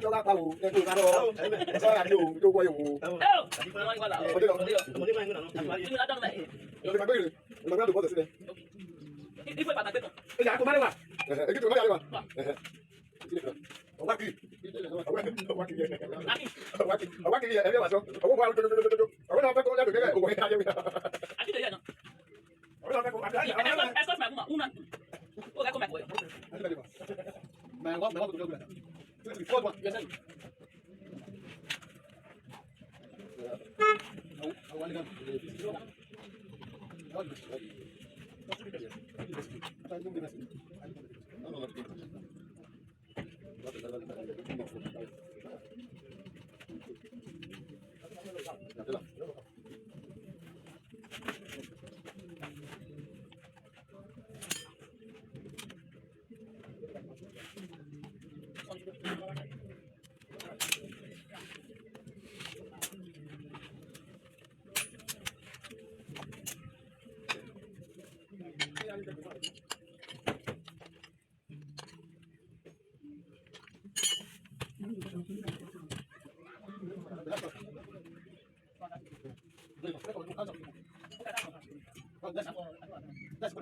Cho các tàu nên từ đó sẽ là điều tôi quay vụ rồi mà bây giờ mà được có thể xin đi phải bạn cái giá của mấy mà cái tụi nó đây mà quá kỳ quá kỳ em biết mà sao ở qua ở đâu phải có ra được cái này ủa hay vậy anh biết nó ở đâu phải có anh em có mà una có cái con mẹ của mẹ có tụi nó cái phốt mà cái gì That's